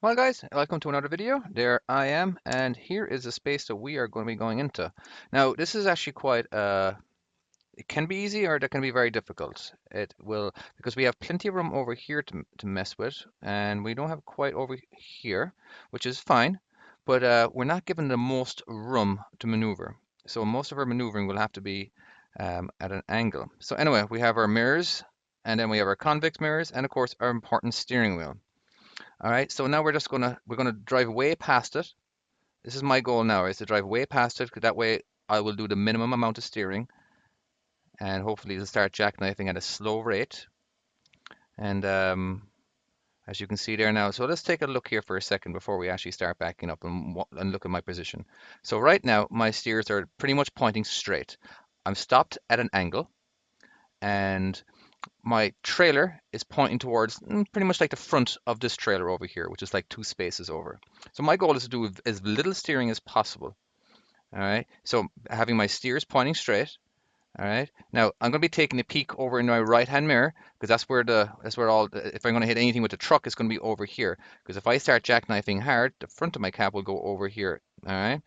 Well guys, welcome to another video. There I am, and here is the space that we are going to be going into. Now, this is actually quite, it can be easy or it can be very difficult. It will, because we have plenty of room over here to mess with, and we don't have quite over here, which is fine, but we're not given the most room to maneuver. So most of our maneuvering will have to be at an angle. So anyway, we have our mirrors, and then we have our convex mirrors, and of course our important steering wheel. All right, so now we're gonna drive way past it. This is my goal now, is to drive way past it, 'cause that way I will do the minimum amount of steering and hopefully it'll start jackknifing at a slow rate. And as you can see there now, so let's take a look here for a second before we actually start backing up and look at my position. So right now my steers are pretty much pointing straight. I'm stopped at an angle and my trailer is pointing towards pretty much like the front of this trailer over here, which is like 2 spaces over. So my goal is to do as little steering as possible. All right. So having my steers pointing straight. All right. Now I'm going to be taking a peek over in my right-hand mirror because if I'm going to hit anything with the truck, it's going to be over here. Because if I start jackknifing hard, the front of my cab will go over here. All right.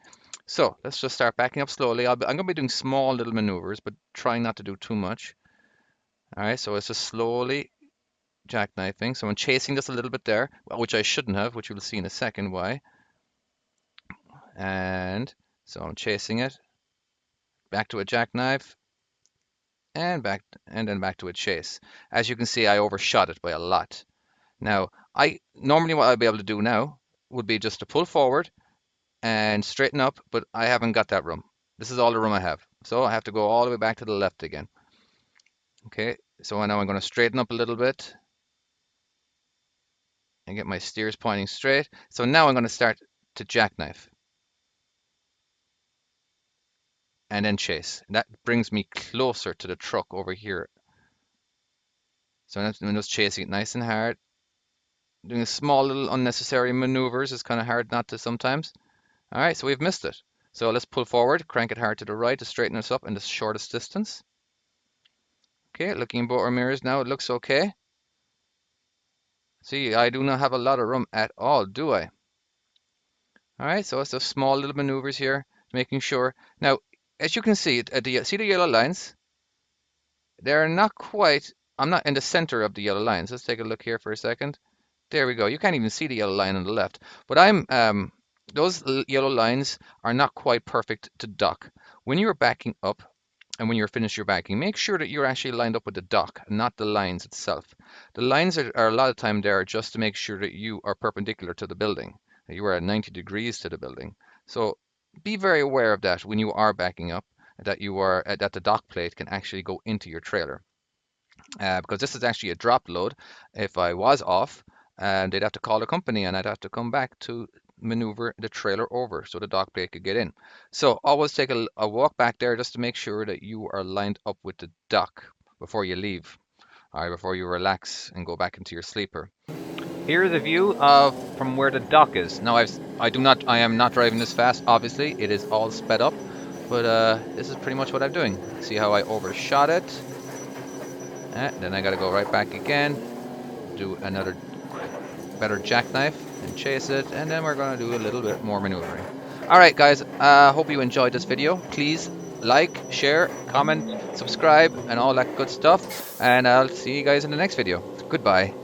So let's just start backing up slowly. I'm going to be doing small little maneuvers, but trying not to do too much. All right. So it's just slowly jackknifing. So I'm chasing this a little bit there, which I shouldn't have, which you'll see in a second why. And so I'm chasing it, back to a jackknife, and back, and then back to a chase. As you can see, I overshot it by a lot. Now, I normally what I'd be able to do now would be just to pull forward and straighten up, but I haven't got that room. This is all the room I have. So I have to go all the way back to the left again. Okay, so now I'm going to straighten up a little bit and get my steers pointing straight. So now I'm going to start to jackknife and then chase. That brings me closer to the truck over here. So I'm just chasing it nice and hard. Doing small little unnecessary maneuvers is kind of hard not to sometimes. All right, so we've missed it. So let's pull forward, crank it hard to the right to straighten us up in the shortest distance. Okay, looking in both our mirrors now, it looks okay. See, I do not have a lot of room at all, do I? All right, so it's those small little maneuvers here, making sure. Now, as you can see, see the yellow lines? They're not quite, I'm not in the center of the yellow lines. Let's take a look here for a second. There we go. You can't even see the yellow line on the left. But those yellow lines are not quite perfect to dock. When you're backing up and when you're finished your backing, make sure that you're actually lined up with the dock, not the lines itself. The lines are a lot of time there just to make sure that you are perpendicular to the building, that you are at 90 degrees to the building. So be very aware of that when you are backing up, that the dock plate can actually go into your trailer. Because this is actually a drop load. If I was off, they'd have to call the company and I'd have to come back to maneuver the trailer over so the dock plate could get in. So always take a walk back there just to make sure that you are lined up with the dock before you leave, all right, before you relax and go back into your sleeper. Here is a view of from where the dock is. Now I am not driving this fast, obviously. It is all sped up, but this is pretty much what I'm doing. See how I overshot it? Then I gotta go right back again, do another better jackknife and chase it, and then we're gonna do a little bit more maneuvering. All right, guys, hope you enjoyed this video. Please like, share, comment, subscribe, and all that good stuff, and I'll see you guys in the next video. Goodbye.